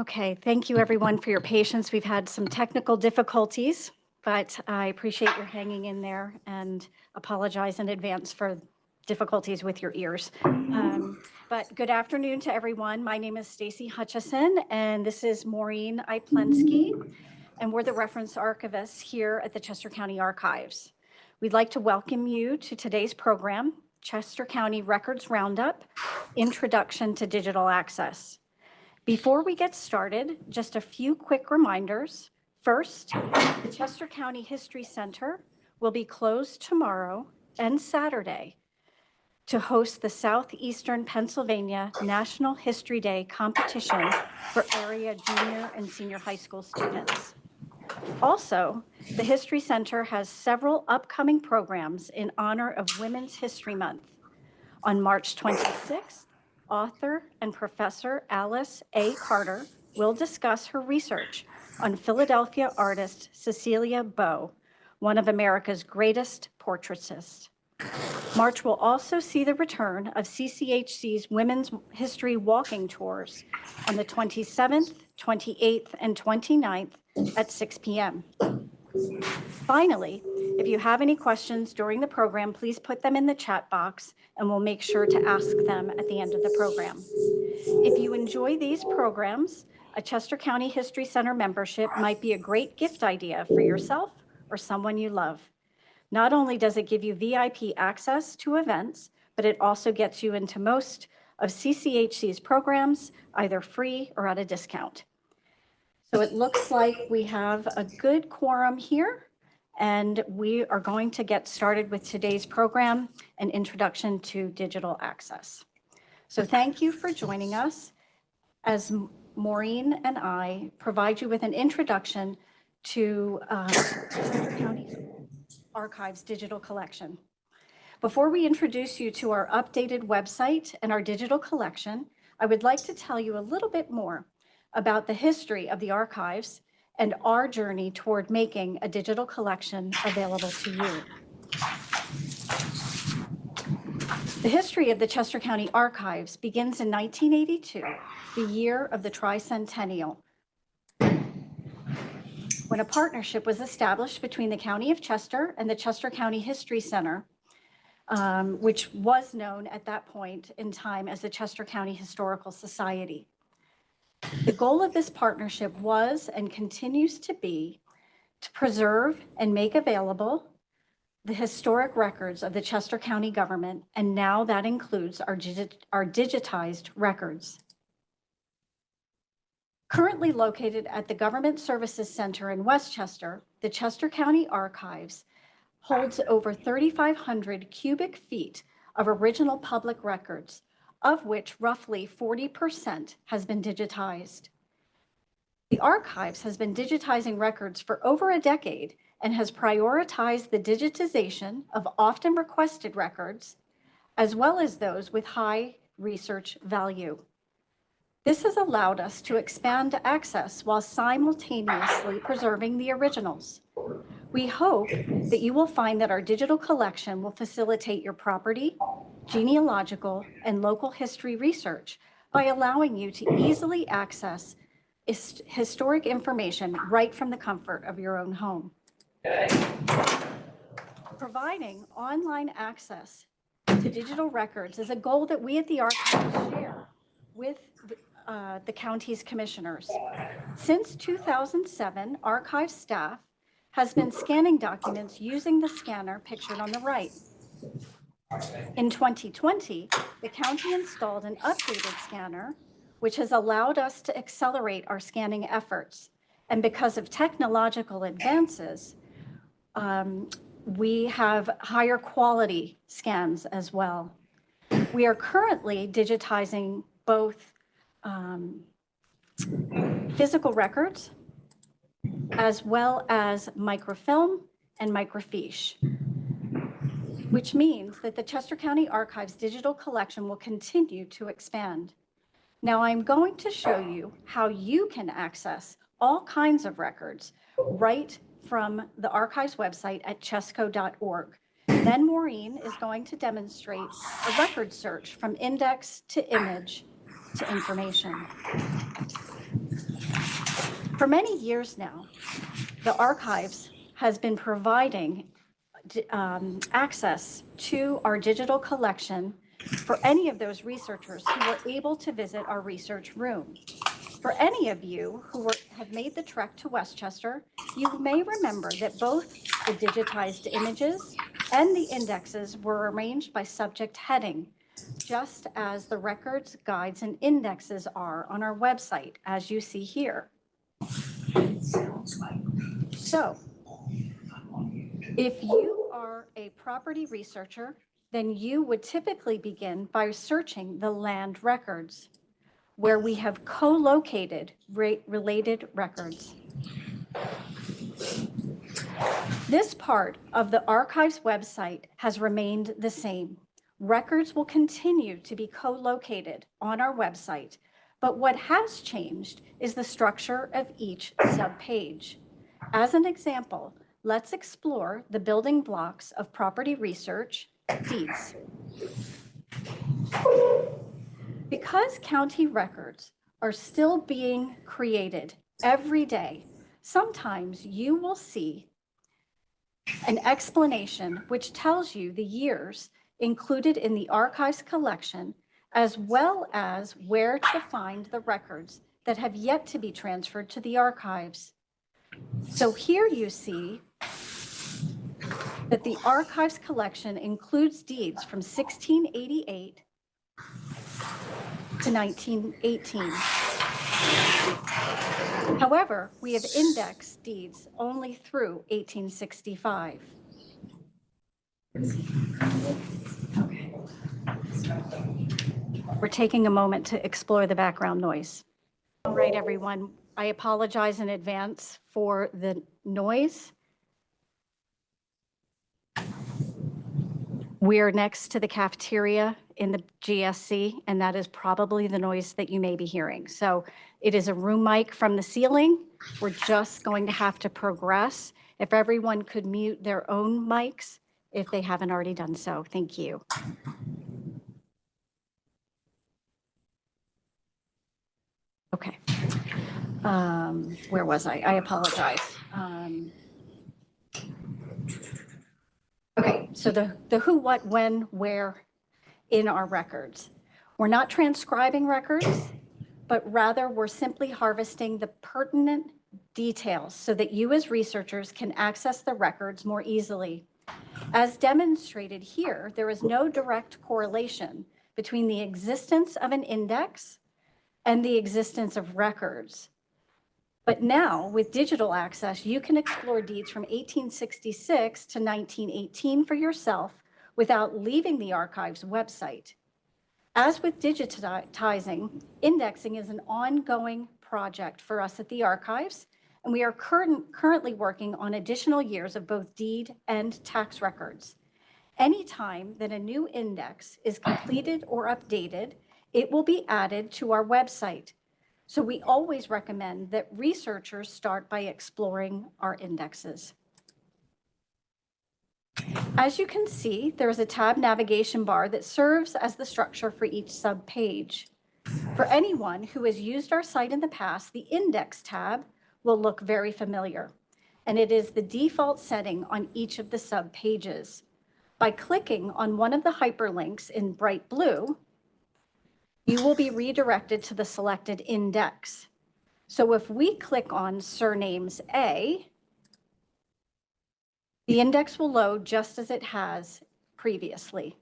Okay, thank you everyone for your patience. We've had some technical difficulties, but I appreciate your hanging in there and apologize in advance for difficulties with your ears. But good afternoon to everyone. My name is Stacy Hutchison, and this is Maureen Iplensky, and we're the reference archivists here at the Chester County Archives. We'd like to welcome you to today's program, Chester County Records Roundup, Introduction to Digital Access. Before we get started, just a few quick reminders. First, the Chester County History Center will be closed tomorrow and Saturday to host the Southeastern Pennsylvania National History Day competition for area junior and senior high school students. Also, the History Center has several upcoming programs in honor of Women's History Month. On March 26th, author and professor Alice A. Carter will discuss her research on Philadelphia artist Cecilia Beaux, one of America's greatest portraitists. March will also see the return of CCHC's Women's History Walking Tours on the 27th, 28th, and 29th at 6 p.m. Finally, if you have any questions during the program, please put them in the chat box and we'll make sure to ask them at the end of the program. If you enjoy these programs, a Chester County History Center membership might be a great gift idea for yourself or someone you love. Not only does it give you VIP access to events, but it also gets you into most of CCHC's programs, either free or at a discount. So it looks like we have a good quorum here, and we are going to get started with today's program, an introduction to digital access. So thank you for joining us as Maureen and I provide you with an introduction to Chester County Archives digital collection. Before we introduce you to our updated website and our digital collection, I would like to tell you a little bit more about the history of the archives and our journey toward making a digital collection available to you. The history of the Chester County Archives begins in 1982, the year of the tricentennial, when a partnership was established between the County of Chester and the Chester County History Center, which was known at that point in time as the Chester County Historical Society. The goal of this partnership was and continues to be to preserve and make available the historic records of the Chester County government, and now that includes our digitized records. Currently located at the Government Services Center in Westchester, the Chester County Archives holds over 3,500 cubic feet of original public records, of which roughly 40% has been digitized. The Archives has been digitizing records for over a decade and has prioritized the digitization of often requested records, as well as those with high research value. This has allowed us to expand access while simultaneously preserving the originals. We hope that you will find that our digital collection will facilitate your property, genealogical, and local history research by allowing you to easily access historic information right from the comfort of your own home. Providing online access to digital records is a goal that we at the Archives share with the county's commissioners. Since 2007, Archive staff has been scanning documents using the scanner pictured on the right. In 2020, the county installed an updated scanner, which has allowed us to accelerate our scanning efforts. And because of technological advances, we have higher quality scans as well. We are currently digitizing both physical records as well as microfilm and microfiche, which means that the Chester County Archives digital collection will continue to expand. Now I'm going to show you how you can access all kinds of records right from the Archives website at chesco.org. Then Maureen is going to demonstrate a record search from index to image to information. For many years now, the archives has been providing access to our digital collection for any of those researchers who were able to visit our research room. For any of you who have made the trek to Westchester, you may remember that both the digitized images and the indexes were arranged by subject heading, just as the records, guides, and indexes are on our website, as you see here. So, if you are a property researcher, then you would typically begin by searching the land records, where we have co-located related records. This part of the archives website has remained the same. Records will continue to be co-located on our website, but what has changed is the structure of each subpage. As an example, let's explore the building blocks of property research, deeds. Because county records are still being created every day, sometimes you will see an explanation which tells you the years included in the archives collection, as well as where to find the records that have yet to be transferred to the archives. So here you see that the archives collection includes deeds from 1688 to 1918. However, we have indexed deeds only through 1865. Okay. We're taking a moment to explore the background noise. All right, everyone, I apologize in advance for the noise. We're next to the cafeteria in the GSC, and that is probably the noise that you may be hearing. So it is a room mic from the ceiling. We're just going to have to progress. If everyone could mute their own mics, if they haven't already done so. Thank you. Okay. Where was I? I apologize. Okay, so the who, what, when, where in our records. We're not transcribing records, but rather we're simply harvesting the pertinent details so that you as researchers can access the records more easily. As demonstrated here, there is no direct correlation between the existence of an index and the existence of records. But now, with digital access, you can explore deeds from 1866 to 1918 for yourself without leaving the archives website. As with digitizing, indexing is an ongoing project for us at the archives, and we are currently working on additional years of both deed and tax records. Anytime that a new index is completed or updated, it will be added to our website. So we always recommend that researchers start by exploring our indexes. As you can see, there is a tab navigation bar that serves as the structure for each subpage. For anyone who has used our site in the past, the index tab will look very familiar, and it is the default setting on each of the subpages. By clicking on one of the hyperlinks in bright blue, you will be redirected to the selected index. So if we click on surnames A, the index will load just as it has previously.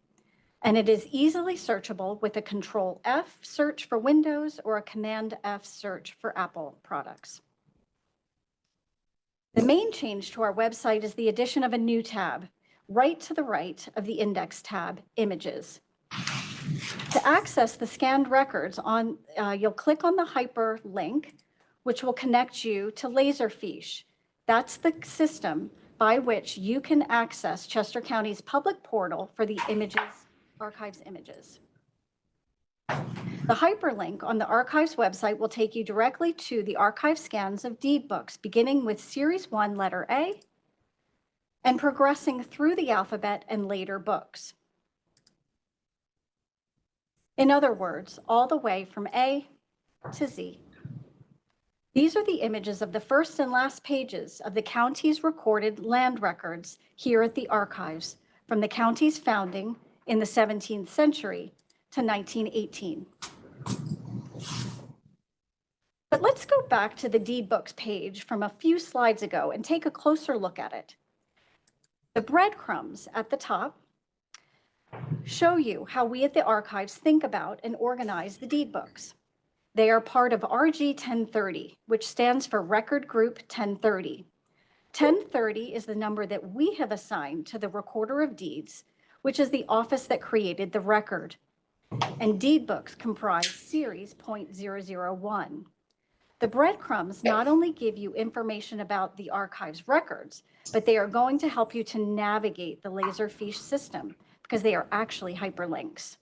And it is easily searchable with a Control F search for Windows or a Command F search for Apple products. The main change to our website is the addition of a new tab right to the right of the index tab, Images. To access the scanned records, you'll click on the hyperlink, which will connect you to Laserfiche. That's the system by which you can access Chester County's public portal for the archives images. The hyperlink on the archives website will take you directly to the archive scans of deed books, beginning with Series 1, letter A, and progressing through the alphabet and later books. In other words, all the way from A to Z. These are the images of the first and last pages of the county's recorded land records here at the archives from the county's founding in the 17th century to 1918. But let's go back to the deed books page from a few slides ago and take a closer look at it. The breadcrumbs at the top show you how we at the archives think about and organize the deed books. They are part of RG 1030, which stands for Record Group 1030. 1030 is the number that we have assigned to the Recorder of Deeds, which is the office that created the record. And deed books comprise Series .001. The breadcrumbs not only give you information about the archive's records, but they are going to help you to navigate the Laserfiche system because they are actually hyperlinks.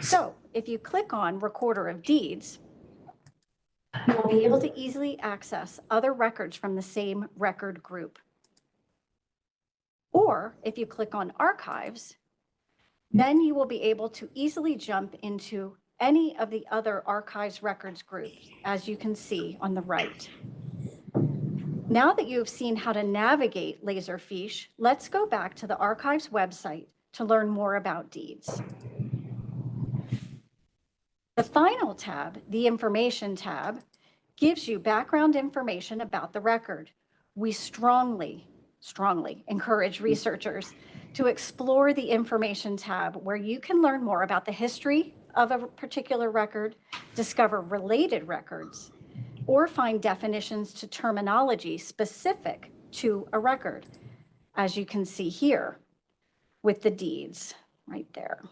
So if you click on Recorder of Deeds, you will be able to easily access other records from the same record group. Or if you click on Archives, then you will be able to easily jump into any of the other archives records groups, as you can see on the right. Now that you have seen how to navigate Laserfiche, let's go back to the archives website to learn more about deeds. The final tab, the Information tab, gives you background information about the record. We strongly encourage researchers to explore the Information tab, where you can learn more about the history of a particular record, discover related records, or find definitions to terminology specific to a record, as you can see here with the deeds right there.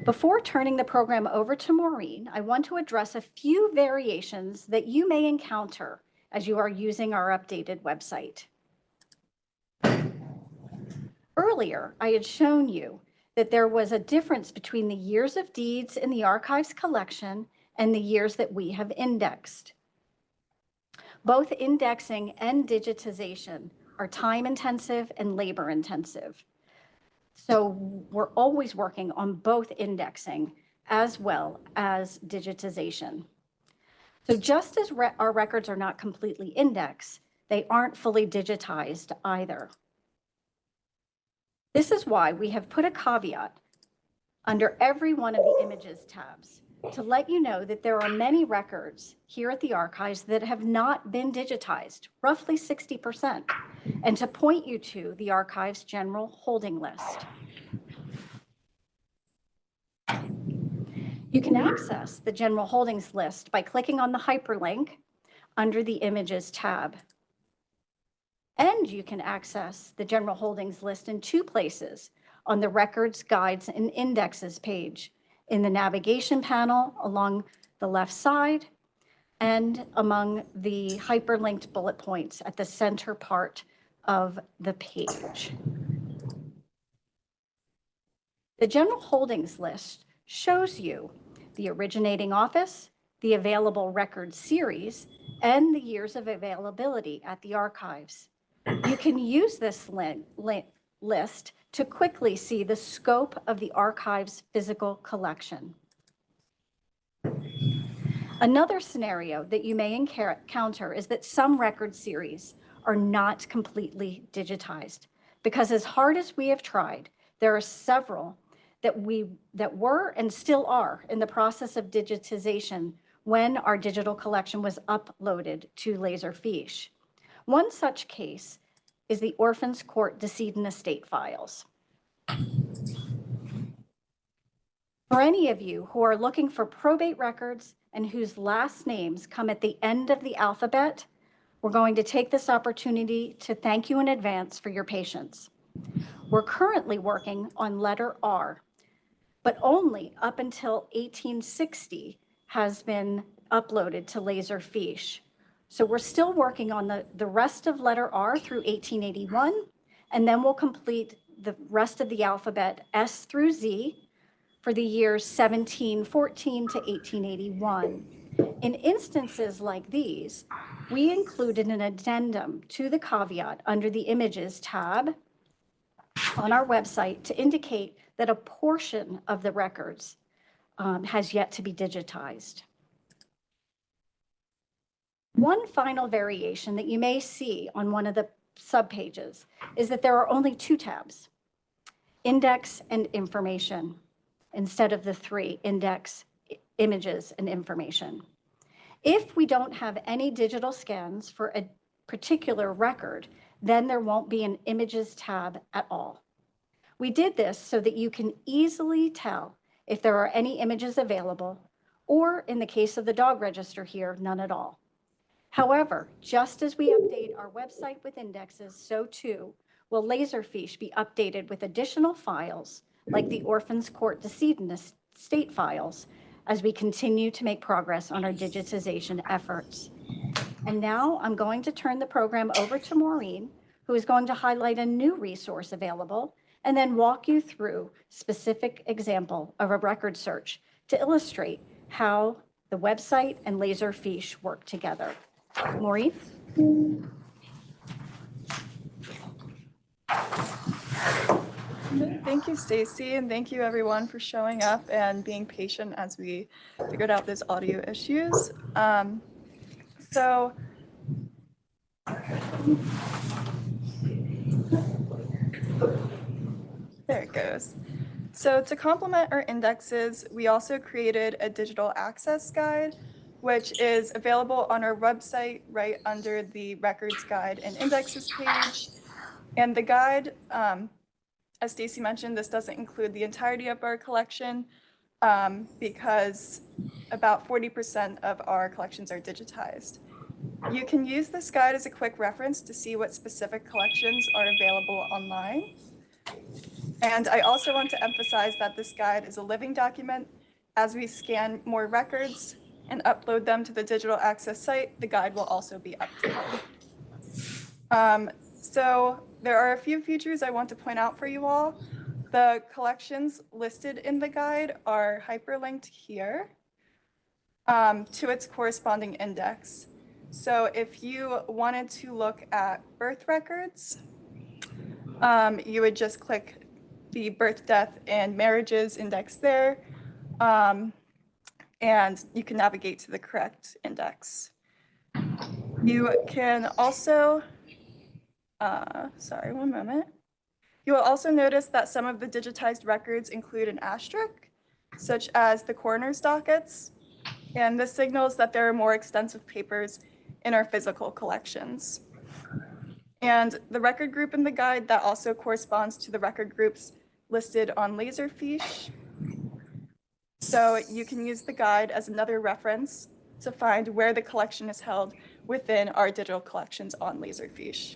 Before turning the program over to Maureen, I want to address a few variations that you may encounter as you are using our updated website. Earlier, I had shown you that there was a difference between the years of deeds in the archives collection and the years that we have indexed. Both indexing and digitization are time-intensive and labor-intensive. So we're always working on both indexing as well as digitization. So just as our records are not completely indexed, they aren't fully digitized either. This is why we have put a caveat under every one of the images tabs to let you know that there are many records here at the archives that have not been digitized, roughly 60%, and to point you to the archive's general holding list. You can access the general holdings list by clicking on the hyperlink under the Images tab. And you can access the general holdings list in two places: on the Records, Guides, and Indexes page, in the navigation panel along the left side, and among the hyperlinked bullet points at the center part of the page. The general holdings list shows you the originating office, the available record series, and the years of availability at the archives. You can use this list to quickly see the scope of the archive's physical collection. Another scenario that you may encounter is that some record series are not completely digitized, because as hard as we have tried, there are several that were and still are in the process of digitization when our digital collection was uploaded to Laserfiche. One such case is the Orphans Court Decedent Estate files. For any of you who are looking for probate records and whose last names come at the end of the alphabet, we're going to take this opportunity to thank you in advance for your patience. We're currently working on letter R, but only up until 1860 has been uploaded to Laserfiche. So we're still working on the rest of letter R through 1881, and then we'll complete the rest of the alphabet S through Z for the years 1714 to 1881. In instances like these, we included an addendum to the caveat under the Images tab on our website to indicate that a portion of the records has yet to be digitized. One final variation that you may see on one of the subpages is that there are only two tabs, index and information, instead of the three, index, images, and information. If we don't have any digital scans for a particular record, then there won't be an images tab at all. We did this so that you can easily tell if there are any images available, or in the case of the dog register here, none at all. However, just as we update our website with indexes, so too will Laserfiche be updated with additional files like the Orphans Court Decedent Estate files as we continue to make progress on our digitization efforts. And now I'm going to turn the program over to Maureen, who is going to highlight a new resource available and then walk you through specific example of a record search to illustrate how the website and Laserfiche work together. Maureen? Thank you, Stacy, and thank you everyone for showing up and being patient as we figured out those audio issues. There it goes. So to complement our indexes, we also created a digital access guide, which is available on our website right under the records guide and indexes page. And the guide, as Stacy mentioned, this doesn't include the entirety of our collection because about 40% of our collections are digitized. You can use this guide as a quick reference to see what specific collections are available online. And I also want to emphasize that this guide is a living document. As we scan more records and upload them to the digital access site, the guide will also be updated. So there are a few features I want to point out for you all. The collections listed in the guide are hyperlinked here to its corresponding index. So if you wanted to look at birth records, you would just click the birth, death, and marriages index there, and you can navigate to the correct index. You can also, sorry, one moment. You will also notice that some of the digitized records include an asterisk, such as the coroner's dockets, and this signals that there are more extensive papers in our physical collections. And the record group in the guide, that also corresponds to the record groups listed on Laserfiche. So you can use the guide as another reference to find where the collection is held within our digital collections on Laserfiche.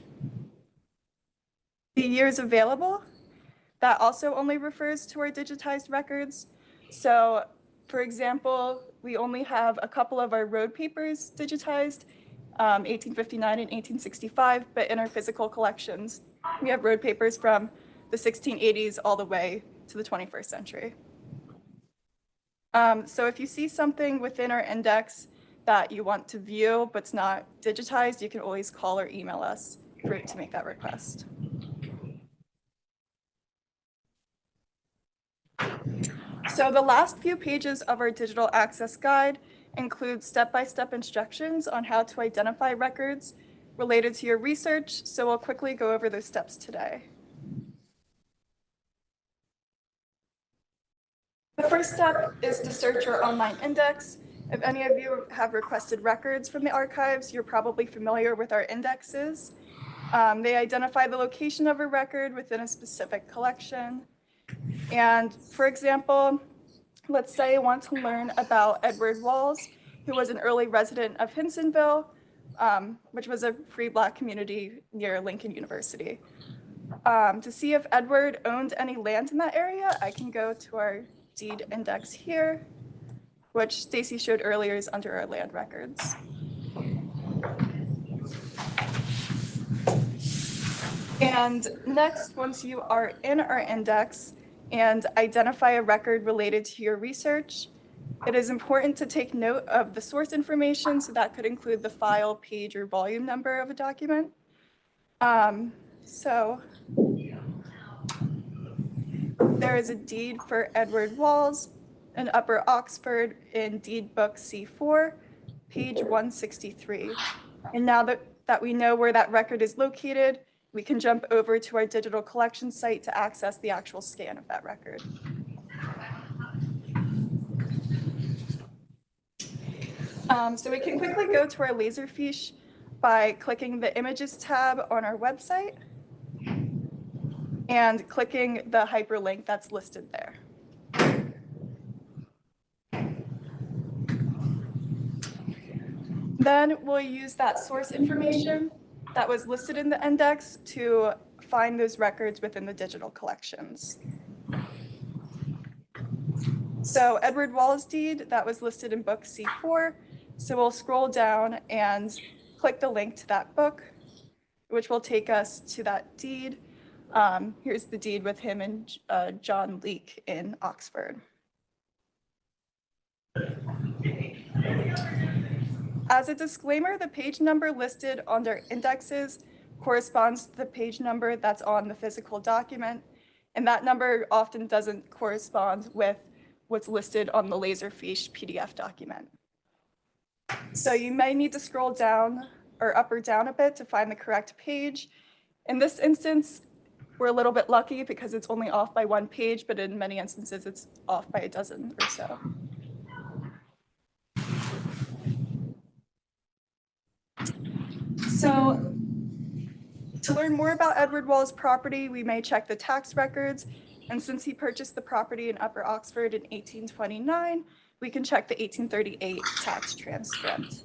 The years available, that also only refers to our digitized records. So for example, we only have a couple of our road papers digitized, 1859 and 1865, but in our physical collections, we have road papers from the 1680s all the way to the 21st century. So if you see something within our index that you want to view but's not digitized, you can always call or email us to make that request. So the last few pages of our digital access guide include step-by-step instructions on how to identify records related to your research, so we'll quickly go over those steps today. The first step is to search your online index. If any of you have requested records from the archives, you're probably familiar with our indexes. They identify the location of a record within a specific collection. And for example, let's say I want to learn about Edward Walls, who was an early resident of Hinsonville, which was a free Black community near Lincoln University. To see if Edward owned any land in that area, I can go to our deed index here, which Stacy showed earlier is under our land records. And next, once you are in our index and identify a record related to your research, it is important to take note of the source information, so that could include the file, page, or volume number of a document. So there is a deed for Edward Walls in Upper Oxford in Deed Book C4, page 163. And now that we know where that record is located, we can jump over to our digital collection site to access the actual scan of that record. So we can quickly go to our Laserfiche by clicking the Images tab on our website and clicking the hyperlink that's listed there. Then we'll use that source information that was listed in the index to find those records within the digital collections. So Edward Wallace deed, that was listed in book C4. So we'll scroll down and click the link to that book, which will take us to that deed. Here's the deed with him and John Leake in Oxford. As a disclaimer, the page number listed under indexes corresponds to the page number that's on the physical document, and that number often doesn't correspond with what's listed on the Laserfiche PDF document. So you may need to scroll down or up or down a bit to find the correct page. In this instance, we're a little bit lucky because it's only off by one page, but in many instances, it's off by a dozen or so. So to learn more about Edward Wallace's property, we may check the tax records. And since he purchased the property in Upper Oxford in 1829, we can check the 1838 tax transcript.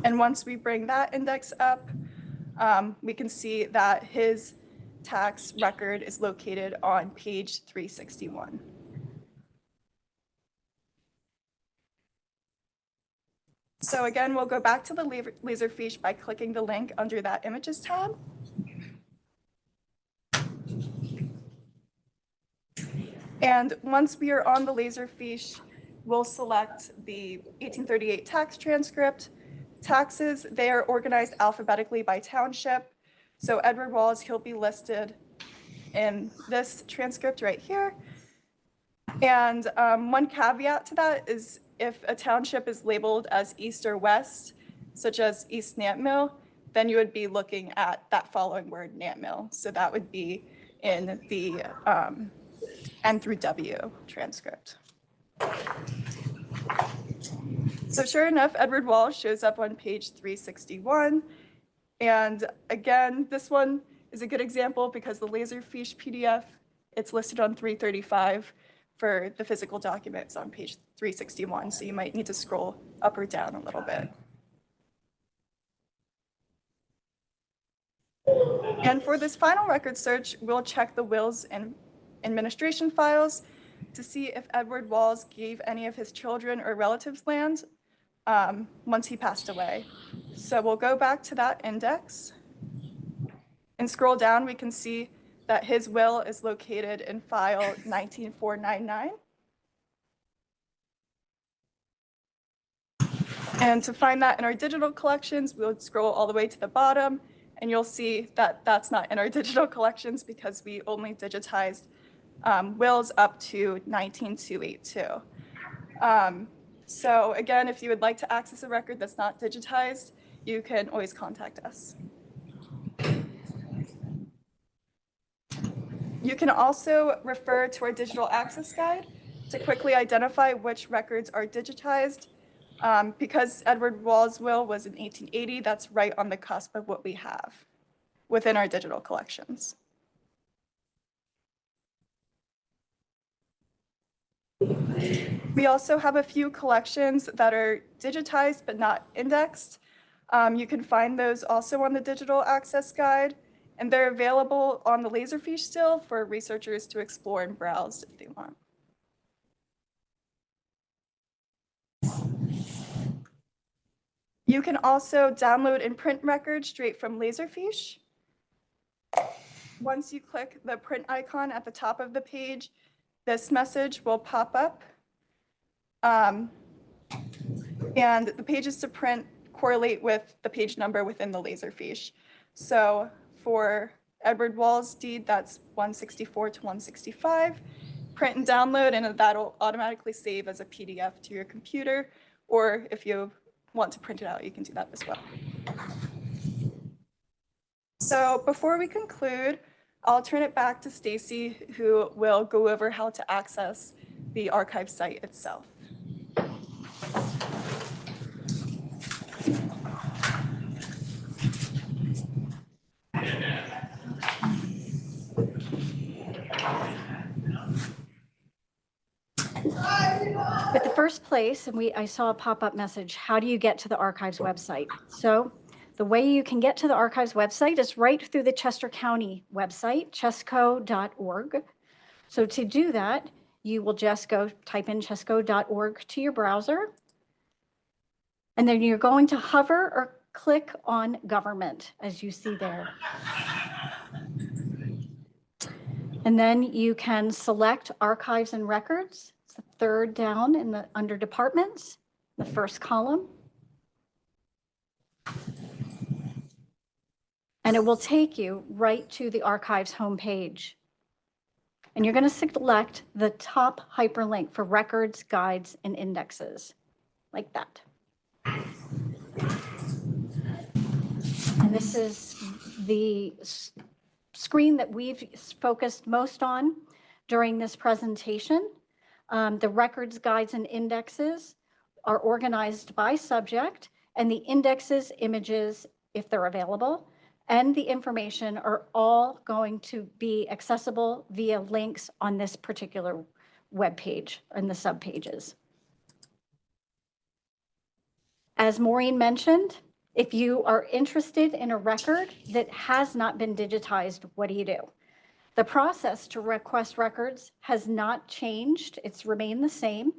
And once we bring that index up, we can see that his tax record is located on page 361. So again, we'll go back to the Laserfiche by clicking the link under that Images tab. And once we are on the Laserfiche, we'll select the 1838 tax transcript. Taxes, they are organized alphabetically by township. So Edward Wallace, he'll be listed in this transcript right here. And one caveat to that is if a township is labeled as east or west, such as East Nantmill, then you would be looking at that following word, Nantmill. So that would be in the N through W transcript. So sure enough, Edward Wallace shows up on page 361. And again, this one is a good example because the Laserfiche PDF, it's listed on 335 for the physical documents on page 361. So you might need to scroll up or down a little bit. And for this final record search, we'll check the wills and administration files to see if Edward Wallace gave any of his children or relatives land once he passed away. So we'll go back to that index and scroll down. We can see that his will is located in file 19499. And to find that in our digital collections, we'll scroll all the way to the bottom, and you'll see that that's not in our digital collections because we only digitized wills up to 19282. So again, if you would like to access a record that's not digitized, you can always contact us. You can also refer to our digital access guide to quickly identify which records are digitized. Because Edward Wallace's will was in 1880, that's right on the cusp of what we have within our digital collections. We also have a few collections that are digitized but not indexed. You can find those also on the digital access guide, and they're available on the Laserfiche still for researchers to explore and browse if they want. You can also download and print records straight from Laserfiche. Once you click the print icon at the top of the page, this message will pop up. And the pages to print correlate with the page number within the Laserfiche. So for Edward Wallace's deed, that's 164 to 165. Print and download, and that'll automatically save as a PDF to your computer or if you want to print it out, you can do that as well. So before we conclude, I'll turn it back to Stacy, who will go over how to access the archive site itself. But the first place, and I saw a pop-up message, how do you get to the archives website? So the way you can get to the archives website is right through the Chester County website, chesco.org. So to do that, you will just go type in chesco.org to your browser. And then you're going to hover or click on government, as you see there. And then you can select archives and records. It's the third down in the under departments, the first column. And it will take you right to the archives homepage. And you're going to select the top hyperlink for records, guides, and indexes, like that. And this is the screen that we've focused most on during this presentation. The records, guides, and indexes are organized by subject, and the indexes, images, if they're available, and the information are all going to be accessible via links on this particular web page and the subpages. As Maureen mentioned, if you are interested in a record that has not been digitized, what do you do? The process to request records has not changed. It's remained the same,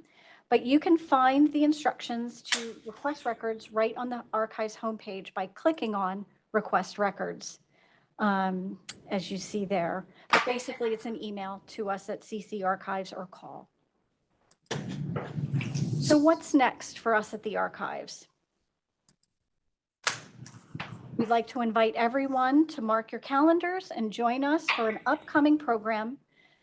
but you can find the instructions to request records right on the archives homepage by clicking on request records, as you see there. But basically, it's an email to us at CC Archives or call. So what's next for us at the archives? We'd like to invite everyone to mark your calendars and join us for an upcoming program,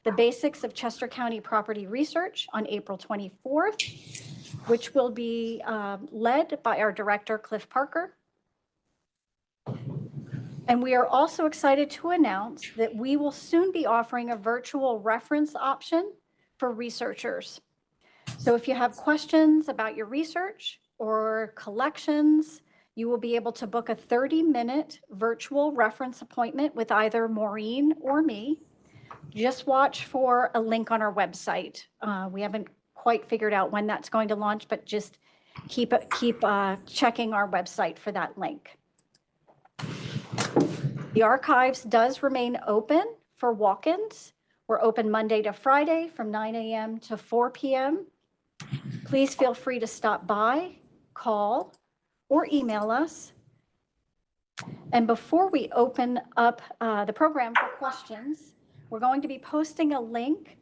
The Basics of Chester County Property Research, on April 24th, which will be led by our director, Cliff Parker. And we are also excited to announce that we will soon be offering a virtual reference option for researchers. So if you have questions about your research or collections, you will be able to book a 30-minute virtual reference appointment with either Maureen or me. Just watch for a link on our website. We haven't quite figured out when that's going to launch, but just keep checking our website for that link. The archives does remain open for walk-ins. We're open Monday to Friday from 9 a.m. to 4 p.m. Please feel free to stop by, call, or email us. And before we open up the program for questions, we're going to be posting a link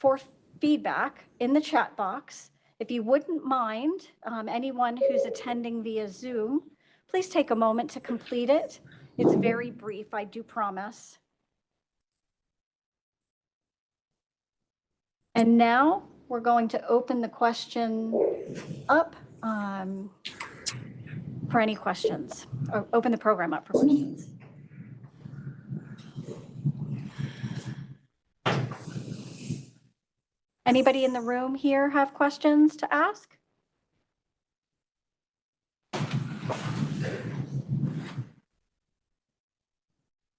for feedback in the chat box. If you wouldn't mind, anyone who's attending via Zoom, please take a moment to complete it. It's very brief, I do promise. And now we're going to open the question up for any questions, or open the program up for questions. Anybody in the room here have questions to ask?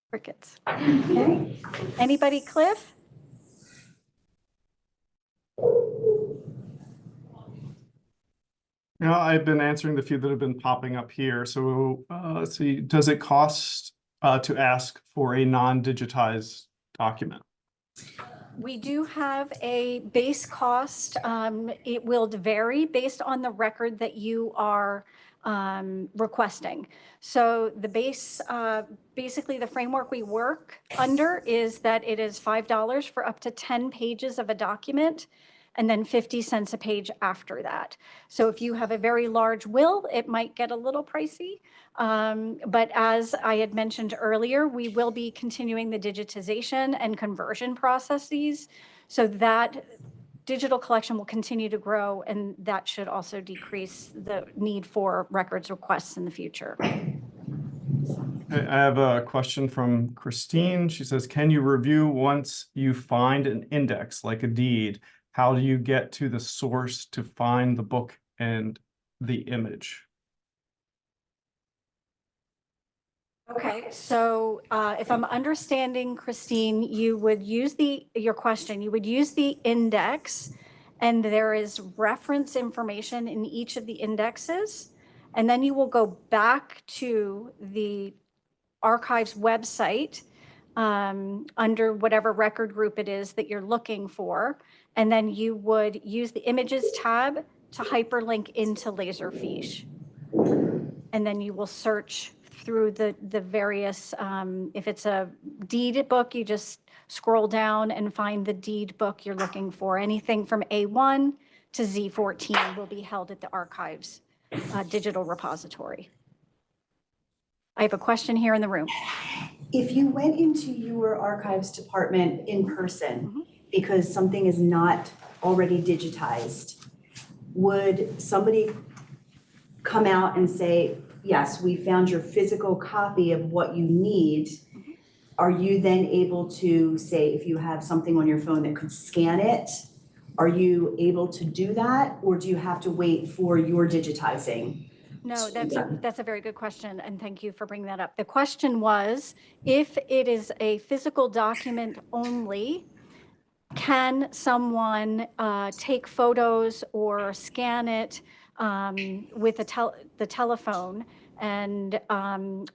Crickets. Okay. Anybody, Cliff? Yeah, I've been answering the few that have been popping up here. So let's see, does it cost to ask for a non-digitized document? We do have a base cost. It will vary based on the record that you are requesting. So the base, basically the framework we work under is that it is $5 for up to 10 pages of a document, and then 50 cents a page after that. So if you have a very large will, it might get a little pricey. But as I had mentioned earlier, we will be continuing the digitization and conversion processes so that digital collection will continue to grow, and that should also decrease the need for records requests in the future. I have a question from Christine. She says, can you review once you find an index like a deed? How do you get to the source to find the book and the image? Okay, so if I'm understanding, Christine, you would use your question, you would use the index, and there is reference information in each of the indexes. And then you will go back to the archives website under whatever record group it is that you're looking for. And then you would use the images tab to hyperlink into Laserfiche. And then you will search through the various, if it's a deed book, you just scroll down and find the deed book you're looking for. Anything from A1 to Z14 will be held at the archives digital repository. I have a question here in the room. If you went into your archives department in person because something is not already digitized, would somebody come out and say, yes, we found your physical copy of what you need? Are you then able to say, if you have something on your phone that could scan it, are you able to do that? Or do you have to wait for your digitizing? No, that's a very good question, and thank you for bringing that up. The question was, if it is a physical document only, can someone take photos or scan it with the telephone, and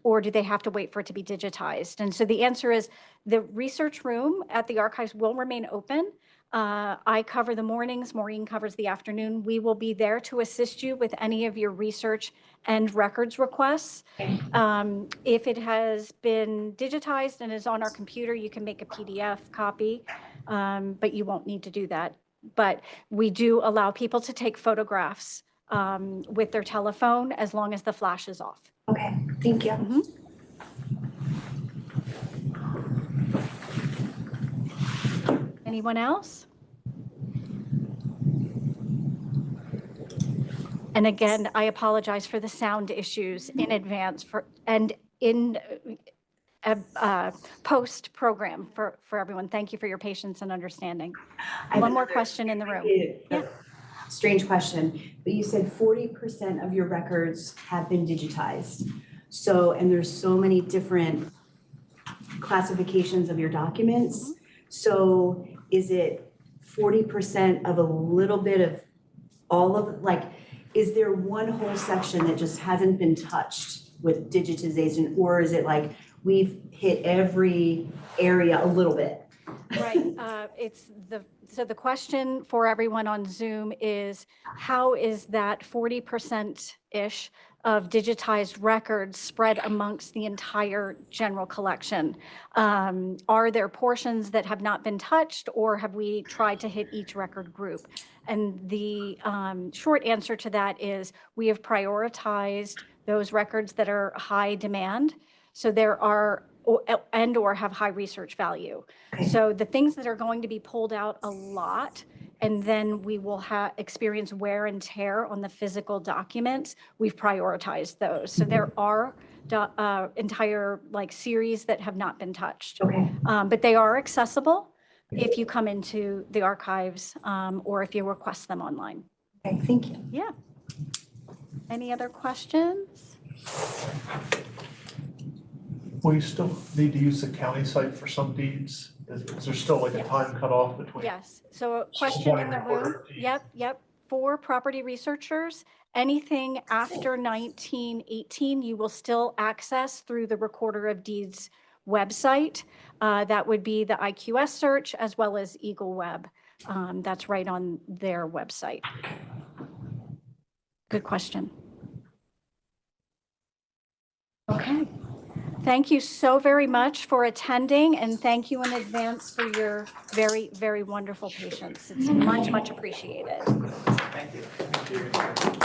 or do they have to wait for it to be digitized? And so the answer is the research room at the archives will remain open. I cover the mornings, Maureen covers the afternoon. We will be there to assist you with any of your research and records requests. If it has been digitized and is on our computer, you can make a PDF copy, but you won't need to do that. But we do allow people to take photographs with their telephone as long as the flash is off. Okay, thank you. Anyone else? And again, I apologize for the sound issues in advance and in post program for everyone. Thank you for your patience and understanding. One more question in the room. Yeah. Strange question, but you said 40% of your records have been digitized. So, and there's so many different classifications of your documents. So is it 40% of a little bit of all of it? Like, is there one whole section that just hasn't been touched with digitization? Or is it like we've hit every area a little bit? Right. So the question for everyone on Zoom is, how is that 40%-ish of digitized records spread amongst the entire general collection? Are there portions that have not been touched, or have we tried to hit each record group? And the short answer to that is we have prioritized those records that are high demand. So there are or have high research value. So the things that are going to be pulled out a lot, and then we will experience wear and tear on the physical documents, we've prioritized those. So there are entire series that have not been touched. Okay. But they are accessible if you come into the archives or if you request them online. Okay, thank you. Yeah. Any other questions? Will you still need to use the county site for some deeds? Is there still like a time cutoff between? Yes. So a question in the room. Recorder deeds? Yep. For property researchers, anything after 1918, you will still access through the Recorder of Deeds website. That would be the IQS search as well as Eagle Web. That's right on their website. Good question. Okay. Thank you so very much for attending, and thank you in advance for your very, very wonderful patience. It's much, much appreciated. Thank you.